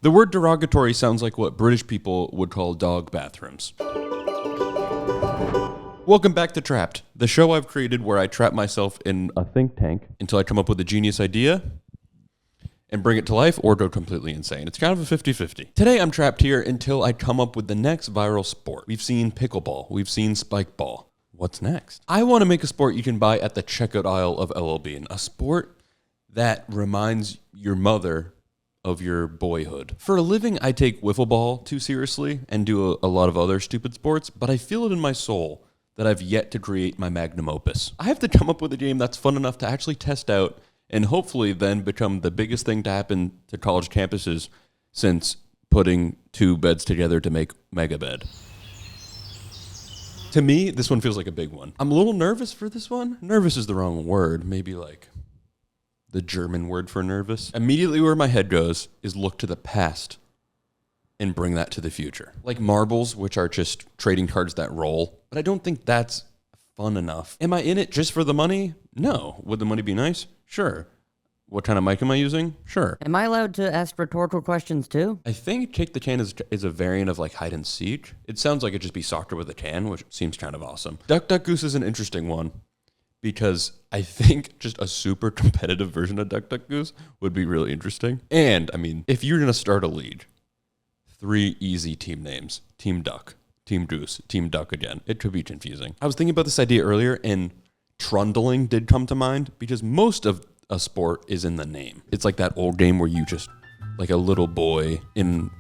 The word derogatory sounds like what British people would call dog bathrooms. Welcome back to Trapped, the show I've created where I trap myself in a think tank until I come up with a genius idea and bring it to life or go completely insane. It's kind of a 50-50. Today I'm trapped here until I come up with the next viral sport. We've seen pickleball. We've seen spike ball. What's next? I want to make a sport you can buy at the checkout aisle of LL Bean. A sport that reminds your mother of your boyhood. For a living, I take wiffle ball too seriously and do a lot of other stupid sports, but I feel it in my soul that I've yet to create my magnum opus. I have to come up with a game that's fun enough to actually test out and hopefully then become the biggest thing to happen to college campuses since putting two beds together to make mega bed. To me, this one feels like a big one. I'm a little nervous for this one. Nervous is the wrong word. Maybe like the German word for nervous. Immediately where my head goes is look to the past and bring that to the future. Like marbles, which are just trading cards that roll. But I don't think that's fun enough. Am I in it just for the money? No. Would the money be nice? Sure. What kind of mic am I using? Sure. Am I allowed to ask rhetorical questions too? I think Take the Can is a variant of like hide and seek. It sounds like it'd just be soccer with a can, which seems kind of awesome. Duck Duck Goose is an interesting one because I think just a super competitive version of Duck Duck Goose would be really interesting. And I mean, if you're going to start a league, 3 easy team names: Team Duck, Team Goose, Team Duck again. It could be confusing. I was thinking about this idea earlier, and trundling did come to mind because most of a sport is in the name. It's like that old game where you just, like a little boy in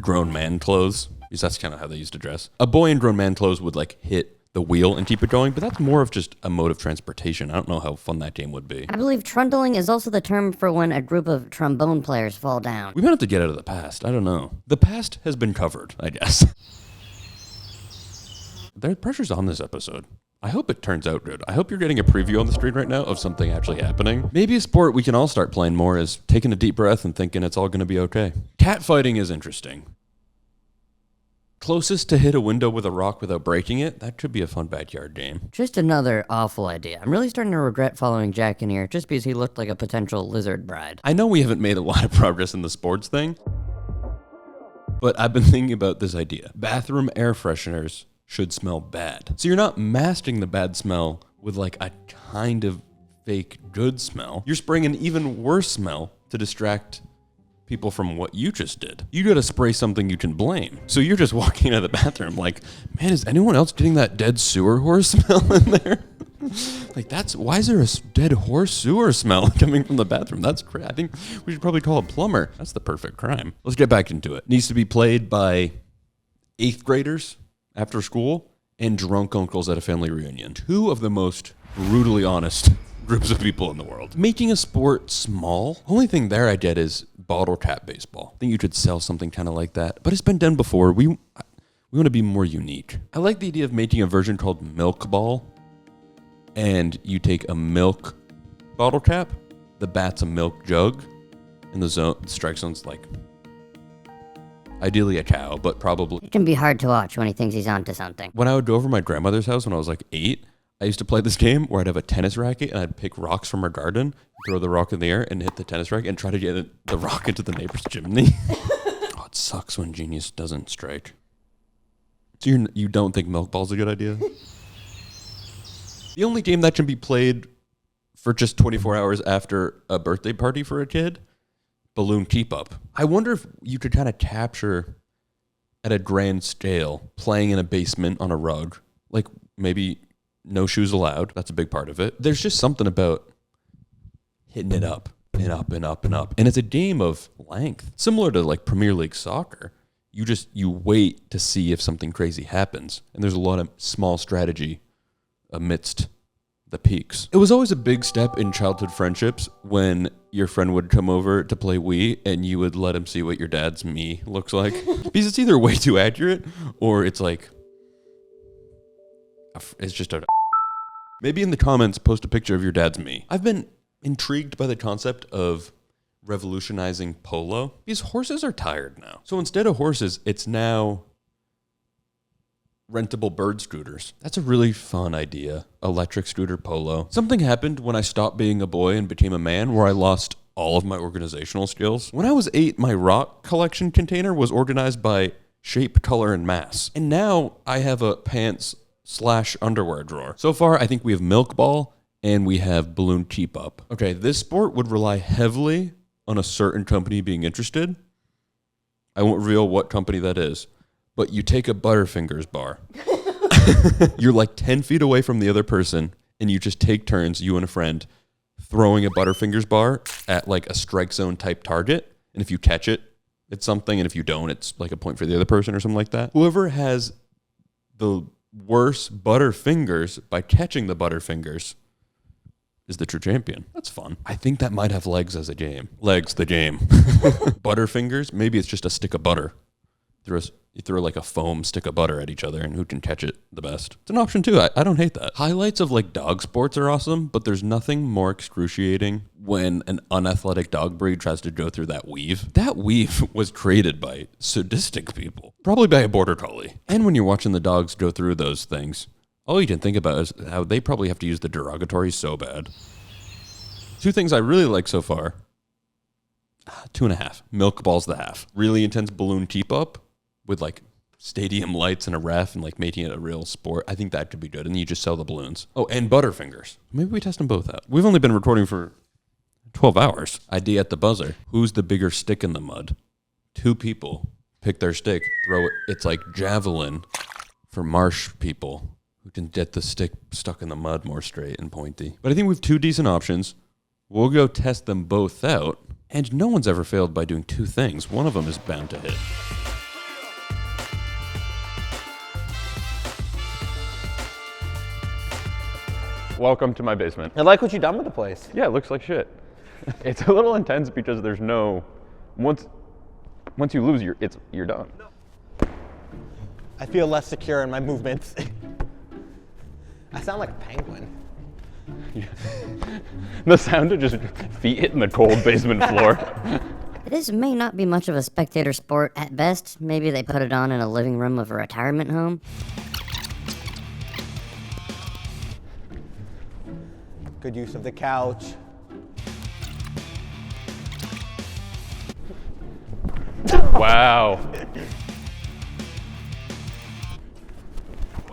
grown man clothes, because that's kind of how they used to dress. A boy in grown man clothes would like hit the wheel and keep it going, but that's more of just a mode of transportation. I don't know how fun that game would be. I believe trundling is also the term for when a group of trombone players fall down. We might have to get out of the past. I don't know. The past has been covered, I guess. There's pressure's on this episode. I hope it turns out good. I hope you're getting a preview on the screen right now of something actually happening. Maybe a sport we can all start playing more is taking a deep breath and thinking it's all going to be okay. Cat fighting is interesting. Closest to hit a window with a rock without breaking it, that could be a fun backyard game. Just another awful idea. I'm really starting to regret following Jack in here just because he looked like a potential lizard bride. I know we haven't made a lot of progress in the sports thing, but I've been thinking about this idea. Bathroom air fresheners should smell bad. So you're not masking the bad smell with like a kind of fake good smell. You're spraying an even worse smell to distract people from what you just did. You gotta spray something you can blame. So you're just walking out of the bathroom like, man, is anyone else getting that dead sewer horse smell in there? Like why is there a dead horse sewer smell coming from the bathroom? That's crazy. I think we should probably call a plumber. That's the perfect crime. Let's get back into it. Needs to be played by 8th graders after school and drunk uncles at a family reunion. 2 of the most brutally honest groups of people in the world. Making a sport small, only thing there I get is bottle cap baseball. I think you could sell something kind of like that, but it's been done before. We want to be more unique. I like the idea of making a version called milk ball, and you take a milk bottle cap, the bat's a milk jug, and the strike zone's like ideally a cow, but probably. It can be hard to watch when he thinks he's onto something. When I would go over to my grandmother's house when I was like 8, I used to play this game where I'd have a tennis racket and I'd pick rocks from our garden, throw the rock in the air and hit the tennis racket and try to get the rock into the neighbor's chimney. Oh, it sucks when genius doesn't strike. So you don't think milk ball's a good idea? The only game that can be played for just 24 hours after a birthday party for a kid? Balloon keep up. I wonder if you could kind of capture at a grand scale playing in a basement on a rug, like maybe no shoes allowed. That's a big part of it. There's just something about hitting it up and up and up and up. And it's a game of length, similar to like Premier League soccer. You wait to see if something crazy happens. And there's a lot of small strategy amidst the peaks. It was always a big step in childhood friendships when your friend would come over to play Wii and you would let him see what your dad's me looks like. Because it's either way too accurate or it's like, it's just a... Maybe in the comments, post a picture of your dad's me. I've been intrigued by the concept of revolutionizing polo because horses are tired now. So instead of horses, it's now rentable bird scooters. That's a really fun idea. Electric scooter polo. Something happened when I stopped being a boy and became a man where I lost all of my organizational skills. When I was 8, my rock collection container was organized by shape, color, and mass. And now I have a pants/underwear drawer. So far, I think we have milk ball and we have balloon keep up. Okay, this sport would rely heavily on a certain company being interested. I won't reveal what company that is, but you take a Butterfingers bar. You're like 10 feet away from the other person, and you just take turns, you and a friend, throwing a Butterfingers bar at like a strike zone type target. And if you catch it, it's something. And if you don't, it's like a point for the other person or something like that. Whoever has the worst Butterfingers by catching the Butterfingers is the true champion. That's fun. I think that might have legs as a game. Legs, the game. Butterfingers, maybe it's just a stick of butter. You throw like a foam stick of butter at each other and who can catch it the best. It's an option too. I don't hate that. Highlights of like dog sports are awesome, but there's nothing more excruciating when an unathletic dog breed tries to go through that weave. That weave was created by sadistic people, probably by a border collie. And when you're watching the dogs go through those things, all you can think about is how they probably have to use the derogatory so bad. 2 things I really like so far. 2.5. Milk balls the half. Really intense balloon keep up with like stadium lights and a ref and like making it a real sport. I think that could be good. And you just sell the balloons. Oh, and Butterfingers. Maybe we test them both out. We've only been recording for 12 hours. Idea at the buzzer. Who's the bigger stick in the mud? 2 people pick their stick, throw it. It's like javelin for marsh people who can get the stick stuck in the mud more straight and pointy. But I think we have 2 decent options. We'll go test them both out. And no one's ever failed by doing 2 things. One of them is bound to hit. Welcome to my basement. I like what you've done with the place. Yeah, it looks like shit. It's a little intense because there's no, once you lose, you're done. I feel less secure in my movements. I sound like a penguin. Yeah. The sound of just feet hitting the cold basement floor. This may not be much of a spectator sport at best. Maybe they put it on in a living room of a retirement home. Good use of the couch. Wow.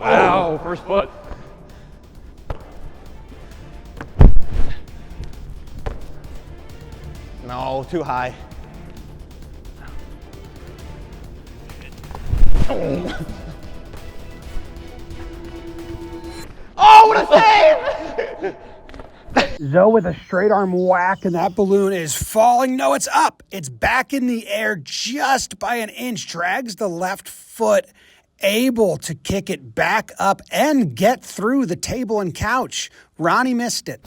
Wow, first foot. No, too high. Oh, what a save! Zoe with a straight arm whack, and that balloon is falling. No, it's up. It's back in the air just by an inch. Drags the left foot, able to kick it back up and get through the table and couch. Ronnie missed it.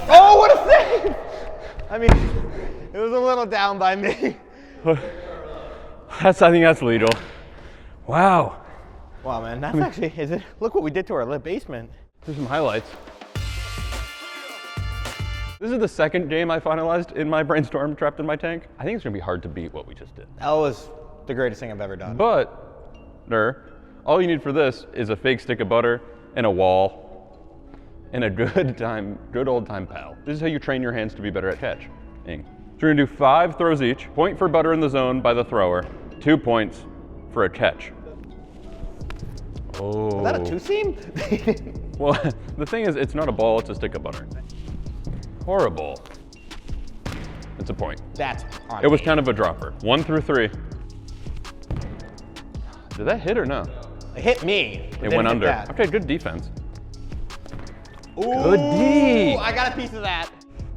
Oh, what a save! I mean, it was a little down by me. I think that's legal. Wow. Wow, man, that's actually, look what we did to our basement. Here's some highlights. This is the second game I finalized in my Brainstorm trapped in my tank. I think it's gonna be hard to beat what we just did. That was the greatest thing I've ever done. But, all you need for this is a fake stick of butter and a wall and a good old time pal. This is how you train your hands to be better at catching. So we're gonna do 5 throws each. Point for butter in the zone by the thrower. 2 points for a catch. Oh. Is that a 2-seam? Well, the thing is, it's not a ball, it's a stick of butter. Horrible. It's a point. That's on It was kind of a dropper. 1 through 3. Did that hit or no? It hit me. It went under. Okay, good defense. Ooh, Good D. I got a piece of that.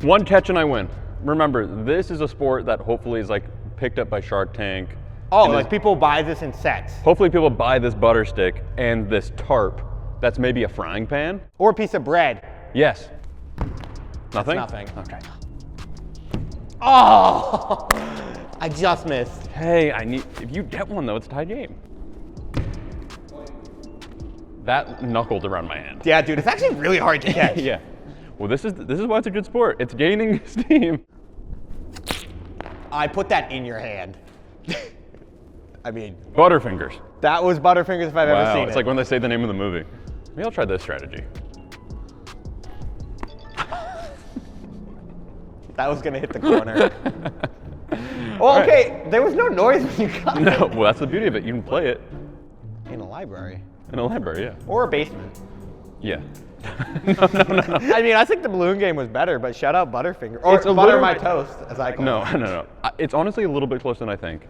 1 catch and I win. Remember, this is a sport that hopefully is like picked up by Shark Tank. Oh, And like people buy this in sets. hopefully people buy this butter stick and this tarp that's maybe a frying pan. Or a piece of bread. Yes. Nothing? Nothing. Okay. Oh, I just missed. Hey, if you get one though, it's a tie game. That knuckled around my hand. Yeah, dude, it's actually really hard to catch. Yeah. Well, this is why it's a good sport. It's gaining steam. I put that in your hand. I mean, Butterfingers. that was Butterfingers if I've ever seen It's it. like when they say the name of the movie. Maybe I'll try this strategy. That was gonna hit the corner. Well, okay, there was no noise when you got it. No, well, that's the beauty of it. You can play it In a library. in a library, yeah. Or a basement. Yeah. I mean, I think the balloon game was better, but shout out Butterfinger. Or It's a Butter little My bit- Toast, as I call No, it. no. It's honestly a little bit closer than I think.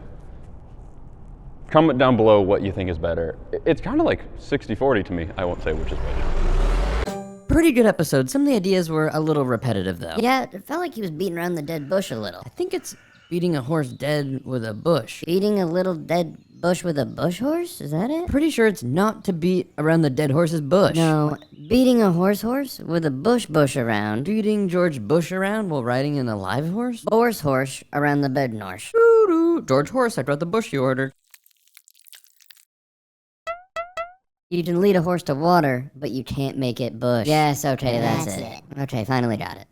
Comment down below what you think is better. It's kind of like 60-40 to me. I won't say which is better. Pretty good episode. Some of the ideas were a little repetitive, though. Yeah, it felt like he was beating around the dead bush a little. I think it's beating a horse dead with a bush. Beating a little dead bush with a bush horse? Is that it? Pretty sure it's not to beat around the dead horse's bush. No, beating a horse with a bush around. Beating George Bush around while riding an alive horse? Horse around the bed north. Doo-doo. George Horse, I brought the bush you ordered. You can lead a horse to water, but you can't make it bush. Yes, okay, that's it. Okay, finally got it.